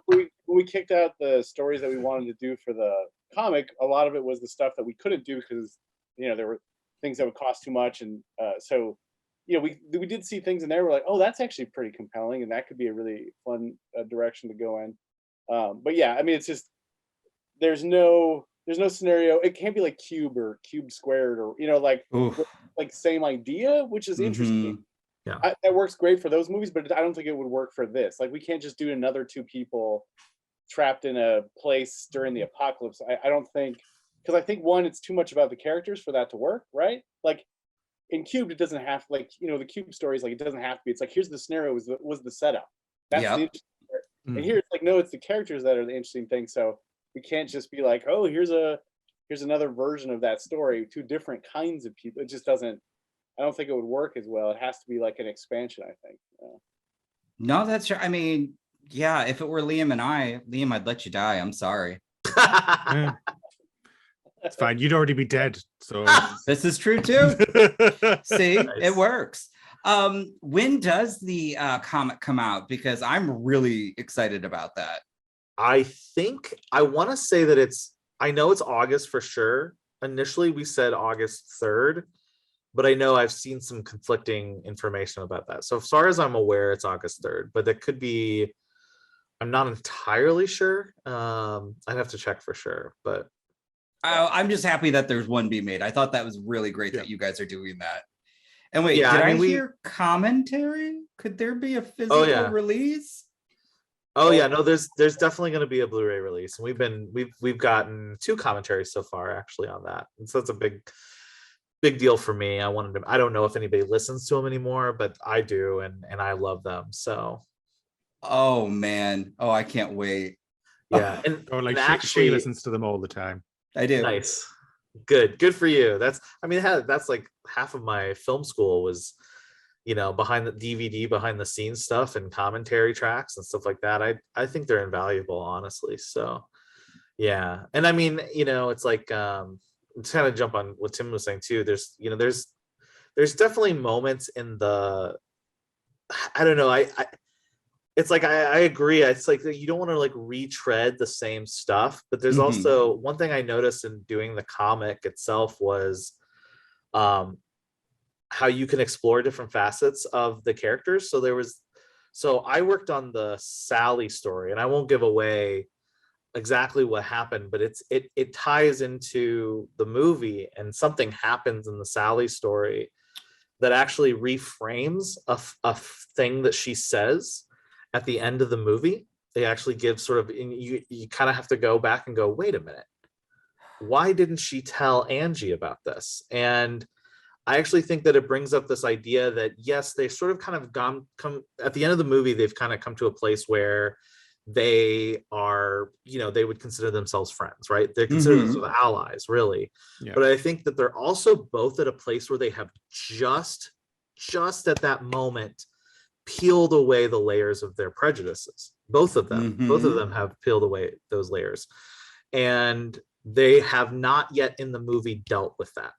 When we kicked out the stories that we wanted to do for the comic, a lot of it was the stuff that we couldn't do because there were things that would cost too much, and so we did see things in there. We're like, oh, that's actually pretty compelling, and that could be a really fun direction to go in. But yeah, I mean, it's just. There's no scenario. It can't be like Cube or Cube Squared or like same idea, which is interesting. Yeah, that works great for those movies, but I don't think it would work for this. Like we can't just do another two people trapped in a place during the apocalypse. I don't think, because I think one, it's too much about the characters for that to work, right? Like in Cube, it doesn't have the Cube stories, like it doesn't have to be. It's like here's the scenario was the setup. That's the interesting part. And here it's like no, it's the characters that are the interesting thing. So we can't just be like, oh, here's another version of that story, two different kinds of people. It just doesn't. I don't think it would work as well. It has to be like an expansion, I think. No, that's true. I mean, yeah, if it were Liam, I'd let you die. I'm sorry. It's fine. You'd already be dead. So this is true too. See, nice. It works. When does the comic come out? Because I'm really excited about that. I want to say that I know it's August for sure. Initially, we said August 3rd, but I know I've seen some conflicting information about that. So as far as I'm aware, it's August 3rd, but that could be, I'm not entirely sure. I'd have to check for sure, but. I'm just happy that there's one being made. I thought that was really great that you guys are doing that. And wait, Yeah, did I I, mean, hear commentary? Could there be a physical yeah. release? Oh yeah, no, there's definitely going to be a Blu-ray release, and we've gotten 2 commentaries so far actually on that, and so that's a big deal for me. I don't know if anybody listens to them anymore, but I do, and I love them. So Oh man, oh I can't wait. yeah, and, Or like and she actually, listens to them all the time. I do. nice, good for you. That's like half of my film school was, behind the DVD, behind the scenes stuff and commentary tracks and stuff like that. I think they're invaluable, honestly. So yeah. And I mean, it's like, to kind of jump on what Tim was saying too, there's definitely moments in the, I don't know, it's like I agree. It's like you don't want to like retread the same stuff, but there's also one thing I noticed in doing the comic itself was how you can explore different facets of the characters. So I worked on the Sally story, and I won't give away exactly what happened, but it ties into the movie, and something happens in the Sally story that actually reframes a thing that she says at the end of the movie. They actually give sort of, you kind of have to go back and go, wait a minute, why didn't she tell Angie about this? And I actually think that it brings up this idea that yes, they sort of kind of come at the end of the movie, they've kind of come to a place where they are, they would consider themselves friends, right? They're considered themselves allies, really. Yeah. But I think that they're also both at a place where they have just at that moment peeled away the layers of their prejudices. Both of them have peeled away those layers, and they have not yet in the movie dealt with that.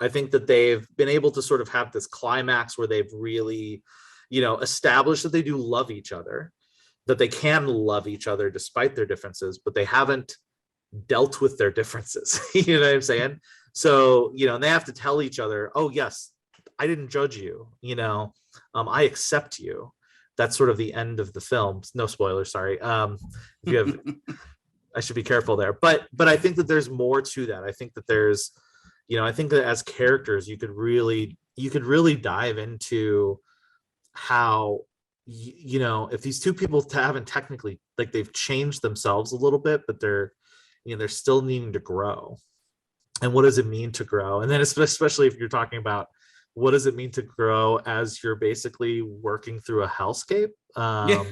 I think that they've been able to sort of have this climax where they've really, established that they do love each other, that they can love each other despite their differences, but they haven't dealt with their differences. You know what I'm saying? So, and they have to tell each other, oh yes, I didn't judge you, I accept you. That's sort of the end of the film. No spoilers, sorry. If you have, I should be careful there, but I think that there's more to that. I think that there's, I think that as characters, you could really dive into how, if these two people haven't technically, like, they've changed themselves a little bit, but they're still needing to grow. And what does it mean to grow? And then especially if you're talking about what does it mean to grow as you're basically working through a hellscape? I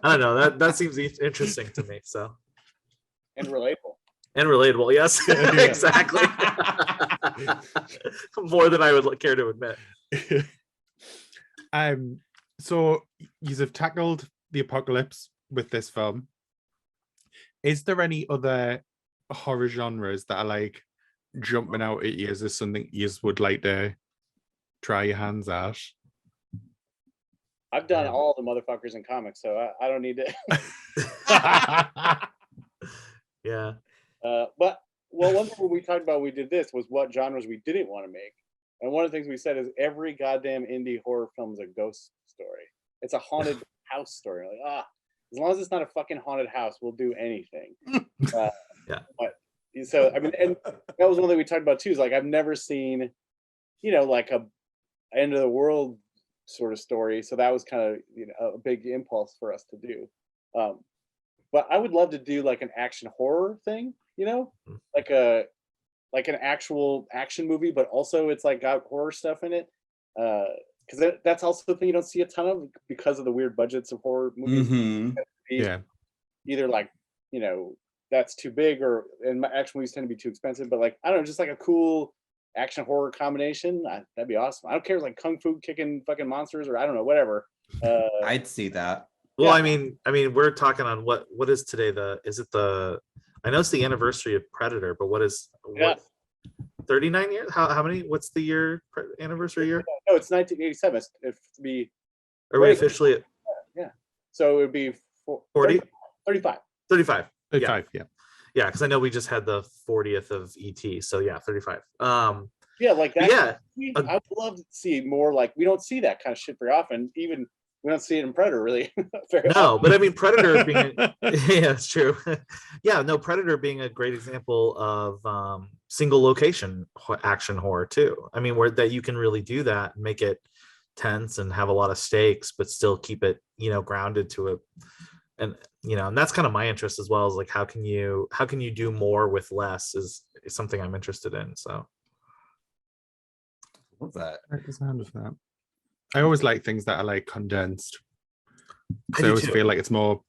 don't know. That seems interesting to me. So, and relatable. Yes. Exactly. More than I would care to admit. So you have tackled the apocalypse with this film. Is there any other horror genres that are like jumping out at you? Is there something you would like to try your hands at? I've done all the motherfuckers in comics, so I don't need to. Yeah. But one thing we talked about when we did this was what genres we didn't want to make. And one of the things we said is every goddamn indie horror film is a ghost story. It's a haunted house story. Like, as long as it's not a fucking haunted house, we'll do anything. Yeah. But so, I mean, and that was one thing we talked about too, is like, I've never seen, like a end of the world sort of story. So that was kind of, a big impulse for us to do. But I would love to do like an action horror thing, like an actual action movie, but also it's like got horror stuff in it. Because that's also the thing you don't see a ton of because of the weird budgets of horror movies. Yeah. Either like, that's too big, and action movies tend to be too expensive. But like, I don't know, just like a cool action horror combination, that'd be awesome. I don't care, like kung fu kicking fucking monsters, or I don't know, whatever. I'd see that. Well, I mean, we're talking on what is today? I know it's the anniversary of Predator, but what 39 years? How many? What's the year anniversary year? No, it's 1987. Are we officially? Yeah. So it would be 40? 35. 35. 35. Yeah. Yeah, because I know we just had the 40th of ET. So yeah, 35. Yeah, like that. Yeah. I would love to see more. Like, we don't see that kind of shit very often. Even We don't see it in Predator really. Very No, often. but I mean, Predator being yeah, it's true. Yeah, no, Predator being a great example of single location action horror too. I mean, where that you can really do that and make it tense and have a lot of stakes, but still keep it, grounded to it. And and that's kind of my interest as well, is like how can you do more with less is something I'm interested in. So What's that? I like the sound of that. I always like things that are like condensed. I So I do always too. feel like it's more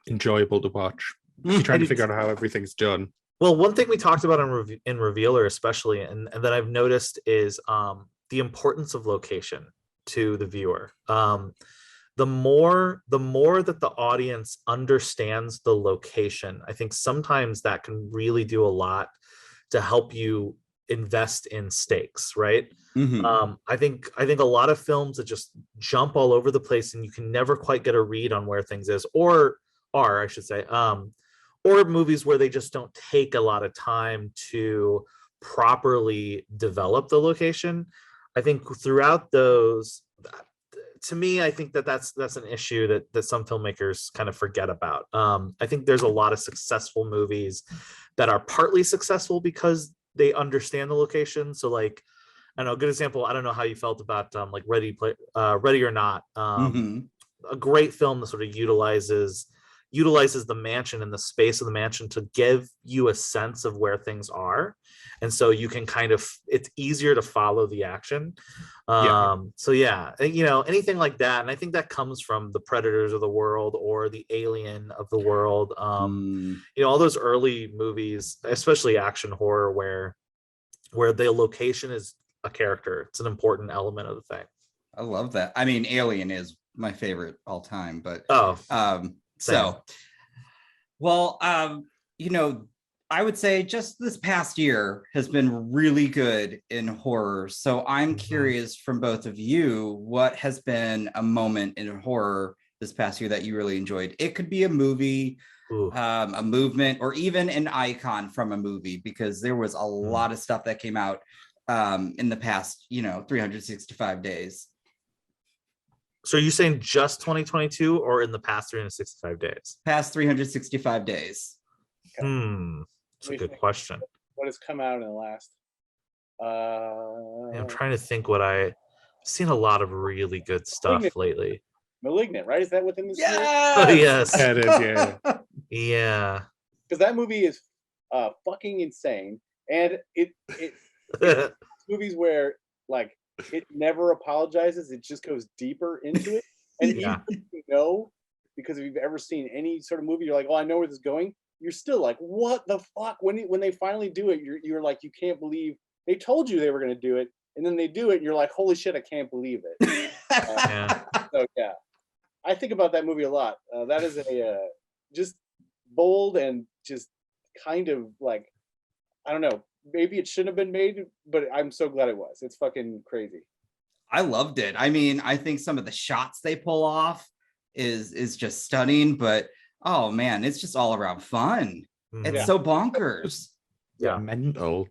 enjoyable to watch. You're trying I to do figure too. out how everything's done. Well, one thing we talked about in Revealer, especially, and that I've noticed is the importance of location to the viewer. The more that the audience understands the location, I think sometimes that can really do a lot to help you invest in stakes, right? Mhm. I think a lot of films that just jump all over the place and you can never quite get a read on where things is, or are, I should say, or movies where they just don't take a lot of time to properly develop the location. I think throughout those, to me, I think that's an issue that some filmmakers kind of forget about. I think there's a lot of successful movies that are partly successful because they understand the location. So like, I know a good example. I don't know how you felt about like Ready or Not. Mhm. A great film that sort of utilizes the mansion and the space of the mansion to give you a sense of where things are, and so you can kind of, it's easier to follow the action. Yeah. So yeah, anything like that, and I think that comes from the Predators of the world or the Alien of the world. Mm. All those early movies, especially action horror, where the location is a character. It's an important element of the thing. I love that. I mean, Alien is my favorite all time, but Oh, so well, I would say just this past year has been really good in horror. So I'm curious from both of you, what has been a moment in horror this past year that you really enjoyed? It could be a movie, a movement, or even an icon from a movie, because there was a lot of stuff that came out in the past, 365 days. So are you saying just 2022 or in the past 365 days? Past 365 days. That's a good question. What has come out in the last? I'm trying to think I've seen a lot of really good stuff lately. Malignant, right? Is that within this year? Oh, yes. Yeah, it is, yeah. Yeah. Because that movie is fucking insane, and it's movies where like it never apologizes; it just goes deeper into it, and Yeah. even if because if you've ever seen any sort of movie, you're like, oh, I know where this is going. You're still like, what the fuck? When they finally do it, you're like, you can't believe they told you they were going to do it, and then they do it, and you're like, holy shit, I can't believe it. Yeah. So yeah, I think about that movie a lot. That is a just bold and just kind of like, I don't know, maybe it shouldn't have been made, but I'm so glad it was. It's fucking crazy. I loved it. I mean, I think some of the shots they pull off is just stunning, but oh man, it's just all around fun. It's so bonkers. Yeah. Mental.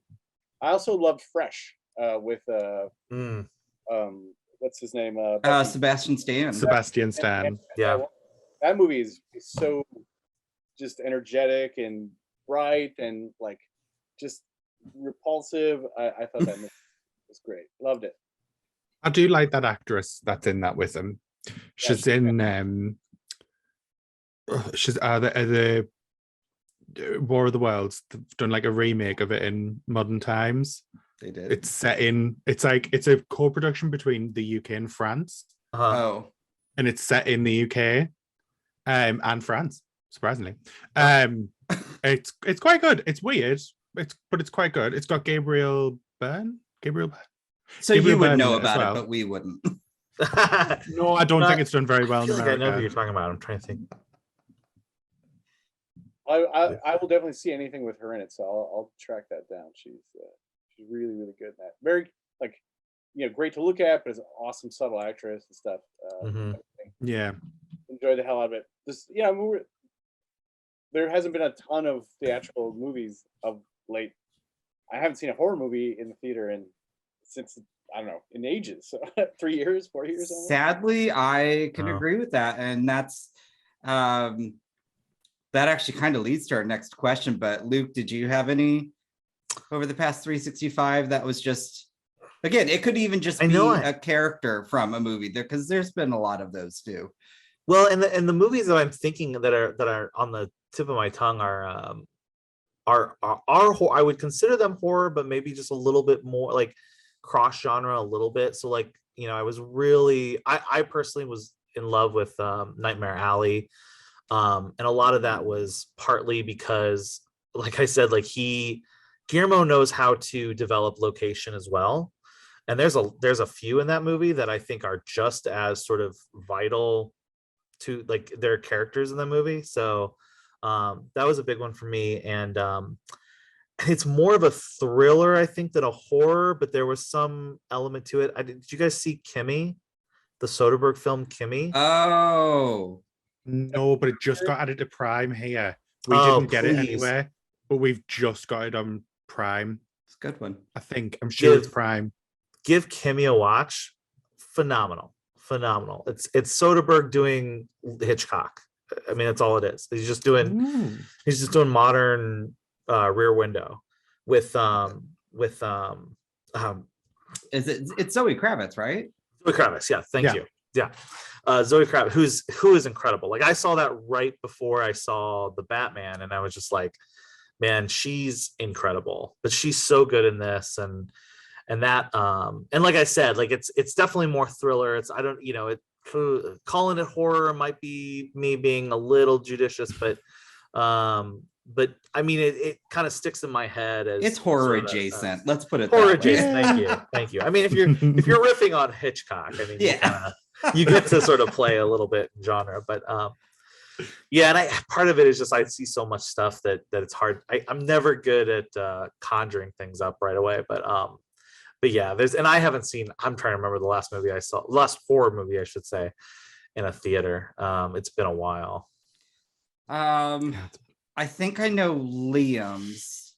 I also loved Fresh with what's his name? Sebastian Stan. Sebastian Stan. Yeah. That movie is so just energetic and bright and like just repulsive. I thought that movie was great. Loved it. I do like that actress that's in that with him. She's in she's the War of the Worlds. They've done like a remake of it in modern times. They did. It's set in, it's a co-production between the UK and France. Oh. And it's set in the UK and France, surprisingly. It's quite good. It's weird, but it's quite good. It's got Gabriel Byrne. So Gabriel you would Byrne know in it as about well. it, but we wouldn't. No, I don't think it's done very well in I know who America. you're talking about. I'm trying to think. I will definitely see anything with her in it, so I'll track that down. She's really, really good in that. Very like, great to look at, but is an awesome subtle actress and stuff. Yeah. Enjoy the hell out of it. There hasn't been a ton of theatrical movies of late. I haven't seen a horror movie in the theater since I don't know, in ages. 3 years, 4 years. Almost. Sadly, I can Oh. agree with that, and that's that actually kind of leads to our next question. But Luke, did you have any over the past 365 that was just, again, it could even just be a character from a movie there, because there's been a lot of those too. Well, and the movies that I'm thinking that are on the tip of my tongue are I would consider them horror, but maybe just a little bit more like cross genre a little bit. So like, I was really, I personally was in love with Nightmare Alley. And a lot of that was partly because, like I said, like Guillermo knows how to develop location as well. And there's a few in that movie that I think are just as sort of vital to like their characters in the movie. So that was a big one for me. And it's more of a thriller, I think, than a horror, but there was some element to it. Did you guys see Kimmy, the Soderbergh film Kimmy? Oh no, but it just got added to Prime here. We didn't get it please. anywhere, but we've just got it on Prime. it's a good one. I think I'm sure it's Prime. Give Kimmy a watch. Phenomenal. It's Soderbergh doing Hitchcock. I mean, that's all it is. He's just doing modern Rear Window with it's Zoe Kravitz, right? Zoe Kravitz, yeah, thank you. Yeah. Zoe Kravitz, who is incredible. Like I saw that right before I saw the Batman, and I was just like, man, she's incredible. But she's so good in this, and that and like I said, like it's definitely more thriller. It's calling it horror might be me being a little judicious, but I mean it kind of sticks in my head as It's horror sort of, adjacent. Let's put it horror that way. adjacent. Thank you. I mean, if you're riffing on Hitchcock, I mean, Yeah. you get to sort of play a little bit in genre, but yeah, and part of it is just I see so much stuff that it's hard. I'm never good at conjuring things up right away, but yeah, and I haven't seen. I'm trying to remember the last horror movie I should say, in a theater. It's been a while. I think I know Liam's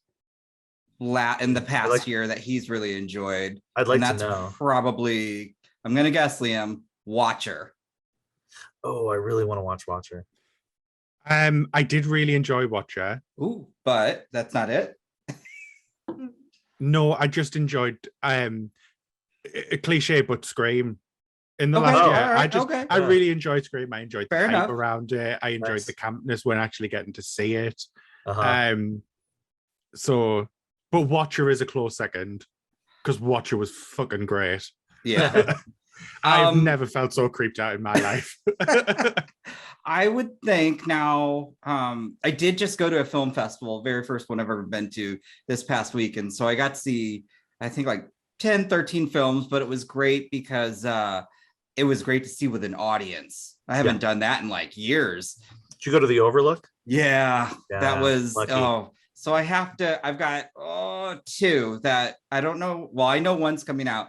in the past year that he's really enjoyed. I'd like and to know. Probably, I'm gonna guess, Liam, Watcher. Oh, I really want to watch Watcher. I did really enjoy Watcher. Ooh, but that's not it. No, I just enjoyed a cliche, but Scream. In the Okay, last year, alright, I really enjoyed Scream. I enjoyed the Fair hype enough. around it. I enjoyed Nice. the campness when actually getting to see it. Uh-huh. But Watcher is a close second because Watcher was fucking great. Yeah. I've never felt so creeped out in my life. I would think now, I did just go to a film festival, very first one I've ever been to this past week. And so I got to see, I think like 10, 13 films, but it was great because it was great to see with an audience. I haven't done that in like years. Did you go to the Overlook? Yeah, that was, lucky. So I've got two that I don't know. Well, I know one's coming out.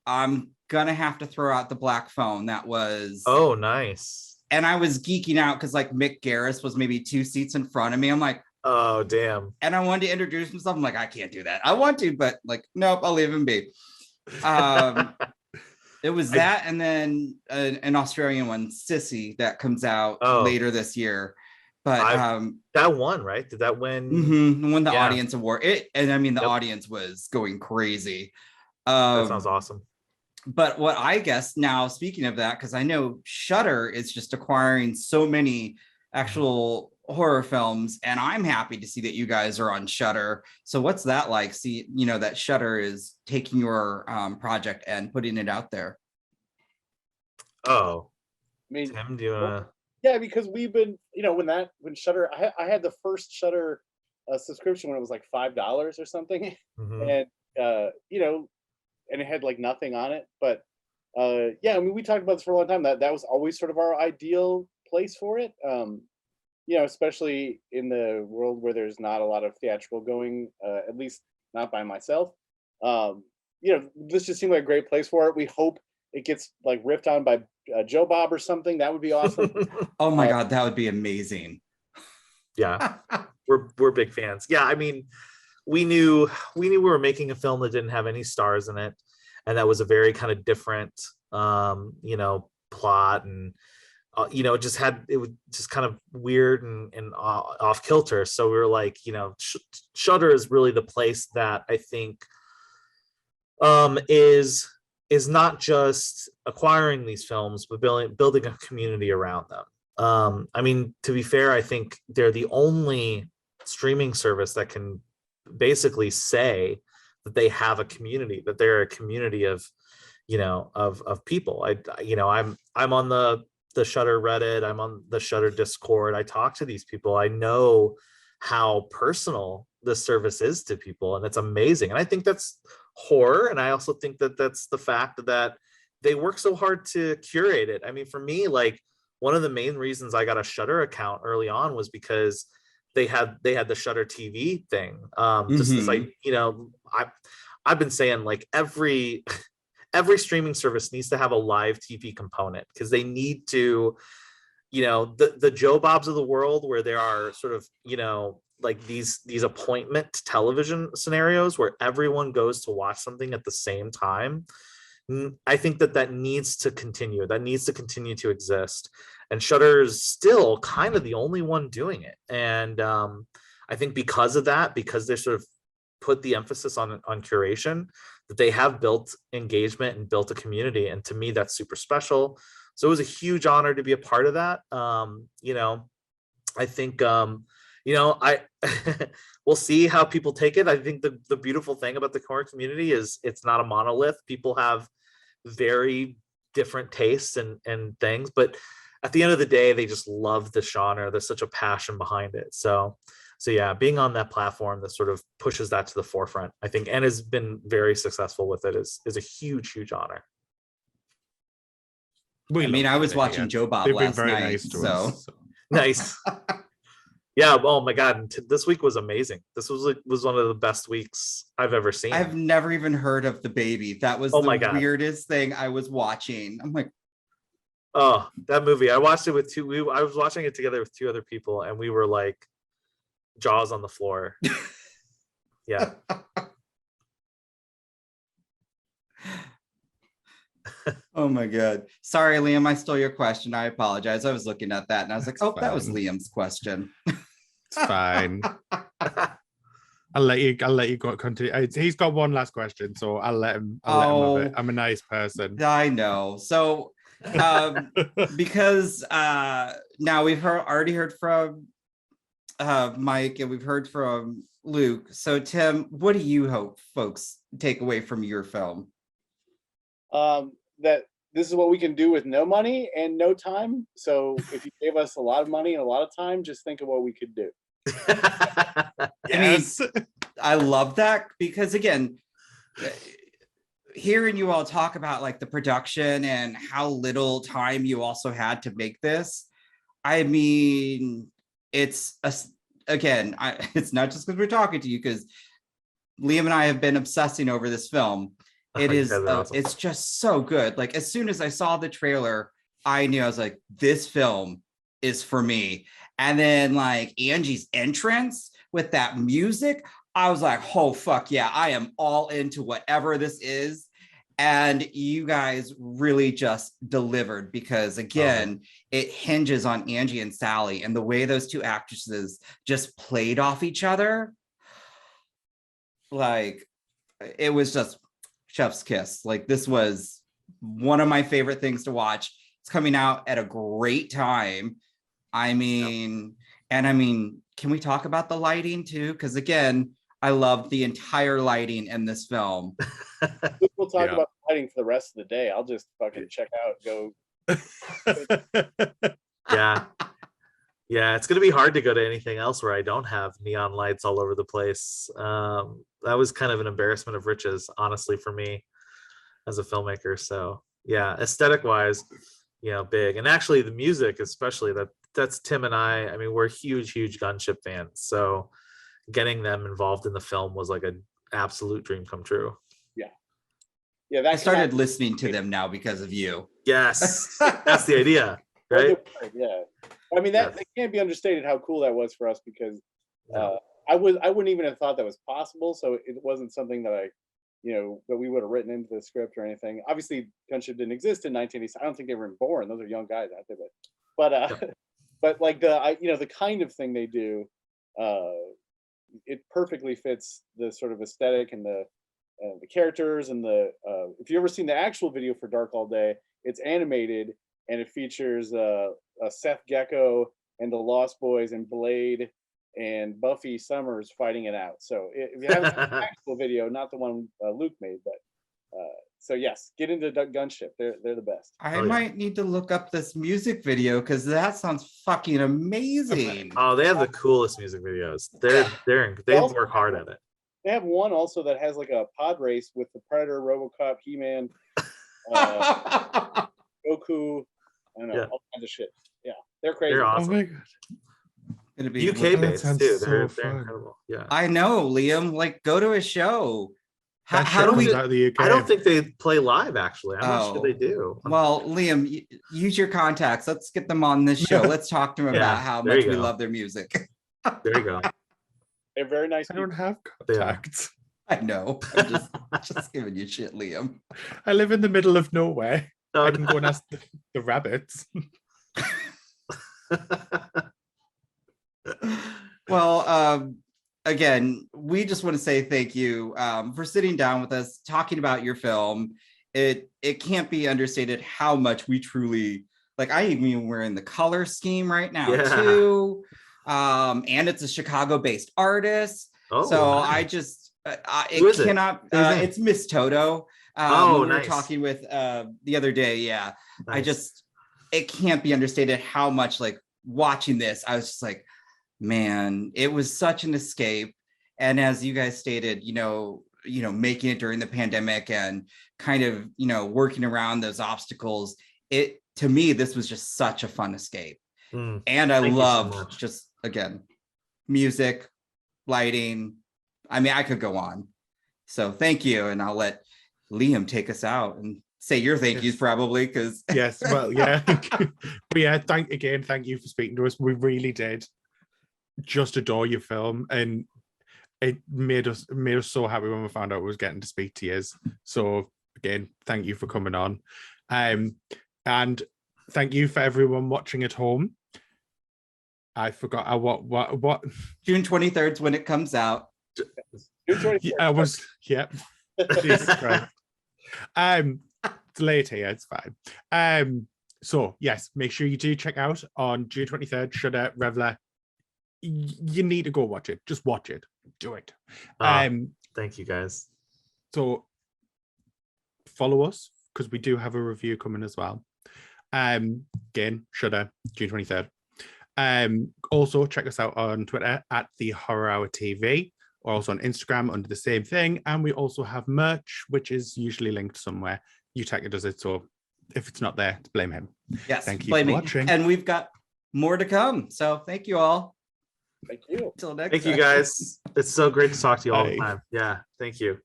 I'm gonna have to throw out the Black Phone. That was, oh, nice. and I was geeking out because like Mick Garris was maybe 2 seats in front of me. I'm like, oh, damn. and I wanted to introduce myself. I'm like, I can't do that. I want to, but like, nope, I'll leave him be. It was that, and then an Australian one, Sissy, that comes out later this year. But that won, right? Did that win? Won the audience award. And I mean, the audience was going crazy. That sounds awesome. But what I guess now, speaking of that, because I know Shudder is just acquiring so many actual horror films, and I'm happy to see that you guys are on Shudder. So what's that like? See, that Shudder is taking your project and putting it out there. Oh, I mean, Tim, do you wanna... Yeah, because we've been, when Shudder, I had the first Shudder subscription when it was like $5 or something, and and it had like nothing on it. But yeah, I mean, we talked about this for a long time. That was always sort of our ideal place for it. Especially in the world where there's not a lot of theatrical going, at least not by myself. This just seemed like a great place for it. We hope it gets like riffed on by Joe Bob or something. That would be awesome. Oh my God, that would be amazing. Yeah, we're big fans. Yeah, I mean, we knew we were making a film that didn't have any stars in it, and that was a very kind of different plot, and it was just kind of weird and off kilter. So we were like, Shudder is really the place that I think is not just acquiring these films, but building a community around them. I mean, to be fair, I think they're the only streaming service that can basically say that they have a community, that they're a community of people. I'm on the Shudder Reddit, I'm on the Shudder Discord, I talk to these people, I know how personal this service is to people, and it's amazing. And I think that's horror, and I also think that that's the fact that they work so hard to curate it. I mean, for me, like, one of the main reasons I got a Shudder account early on was because they had the Shudder TV thing. Just as I've been saying, like, every streaming service needs to have a live TV component, because they need to, the Joe Bobs of the world, where there are sort of, like these appointment television scenarios where everyone goes to watch something at the same time. I think that needs to continue. That needs to continue to exist. And Shudder is still kind of the only one doing it. And I think because of that, because they sort of put the emphasis on curation, that they have built engagement and built a community. And to me, that's super special. So it was a huge honor to be a part of that. I think, we'll see how people take it. I think the beautiful thing about the horror community is it's not a monolith. People have very different tastes and things, but at the end of the day, they just love the genre. There's such a passion behind it. So yeah, being on that platform that sort of pushes that to the forefront, I think, and has been very successful with it, is a huge honor. I was watching Joe Bob last night, nice so nice. Yeah. Oh my God. This week was amazing. This was one of the best weeks I've ever seen. I've never even heard of The Baby. That was the weirdest thing I was watching. I'm like, oh, that movie. I watched it with I was watching it together with two other people, and we were like jaws on the floor. Yeah. Oh my God. Sorry, Liam, I stole your question. I apologize. I was looking at that and I was like, oh, that was Liam's question. It's fine. I'll let you go continue. He's got one last question, so I'll let him have it. I'm a nice person. I know. So because now we've already heard from Mike, and we've heard from Luke. So Tim, what do you hope folks take away from your film? That this is what we can do with no money and no time. So if you gave us a lot of money and a lot of time, just think of what we could do. Yes. I mean, I love that, because again, hearing you all talk about like the production and how little time you also had to make this, I mean, it's not just because we're talking to you, because Liam and I have been obsessing over this film. It is awesome. It's just so good. Like, as soon as I saw the trailer, I knew, I was like, this film is for me. And then like Angie's entrance with that music, I was like, oh fuck yeah, I am all into whatever this is. And you guys really just delivered, because again, it hinges on Angie and Sally, and the way those two actresses just played off each other. Like, it was just chef's kiss. Like, this was one of my favorite things to watch. It's coming out at a great time. I mean, can we talk about the lighting too? Because again, I love the entire lighting in this film. We'll talk about lighting for the rest of the day. I'll just fucking check out, go. Yeah, it's gonna be hard to go to anything else where I don't have neon lights all over the place. That was kind of an embarrassment of riches, honestly, for me as a filmmaker. So yeah, aesthetic wise, big. And actually the music, especially, that's Tim and I mean, we're huge Gunship fans. So getting them involved in the film was like an absolute dream come true. Yeah, I started listening to them now because of you. Yes, that's the idea, right? Yeah, I mean, that can't be understated how cool that was for us, because I wouldn't even have thought that was possible. So it wasn't something that that we would have written into the script or anything. Obviously, gunship didn't exist in 1980. I don't think they were even born. Those are young guys out there, but like the kind of thing they do, it perfectly fits the sort of aesthetic and the characters and if you ever seen the actual video for Dark All Day, it's animated and it features a Seth Gecko and the Lost Boys and Blade and Buffy Summers fighting it out. So if you haven't seen the actual video, not the one Luke made, but so yes, get into Gunship. They're the best. I might need to look up this music video because that sounds fucking amazing. Oh, they have the coolest music videos. They work hard at it. They have one also that has like a pod race with the Predator, RoboCop, He-Man, Goku. I don't know, all kinds of shit. Yeah, they're crazy. They're awesome. Oh my god. Gonna be UK based too. So They're fun. incredible. Yeah. I know, Liam. Like, go to a show. That How show do we? comes out of the UK. I don't think they play live. Actually, I'm not sure they do. Well, Liam, use your contacts. Let's get them on this show. Let's talk to them about how there much you we go. love their music. There you go. They're very nice I people. don't have Yeah. contacts. I know. I'm just giving you shit, Liam. I live in the middle of nowhere. No, I can go and ask the rabbits. Well, again, we just want to say thank you for sitting down with us, talking about your film. It can't be understated how much we truly like. I even wearing the color scheme right now too, and it's a Chicago-based artist. Oh, so nice. I just Who is it it? cannot. Who's It's Miss Toto. We were nice. talking with the other day. Yeah, Nice. it can't be understated how much like watching this. I was just like, man, it was such an escape. And as you guys stated, making it during the pandemic and kind of, working around those obstacles, to me, this was just such a fun escape. Mm. And I Thank you so loved much. just, again, music, lighting. I mean, I could go on. So thank you. And I'll let Liam take us out and say your thank yous probably, because Yes, well, yeah. But yeah, thank you for speaking to us. We really did just adore your film, and it made us so happy when we found out we was getting to speak to you. So again, thank you for coming on. And thank you for everyone watching at home. I forgot what June 23rd is when it comes out. Jesus Christ. It's late here, it's fine. So yes, make sure you do check out on June 23rd, Shudder, Revler. You need to go watch it. Just watch it. Do it. Thank you guys. So follow us because we do have a review coming as well. Again, Shudder, June 23rd. Also check us out on Twitter at the Horror Hour TV, or also on Instagram under the same thing. And we also have merch, which is usually linked somewhere. Utaka does it, so if it's not there, blame him. Yes, thank you blame for me. watching. And we've got more to come. So thank you all. Thank you. Till next Thank you time. guys. It's so great to talk to you all the Bye. time. Yeah, thank you.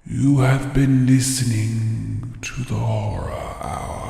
You have been listening to the Horror Hour.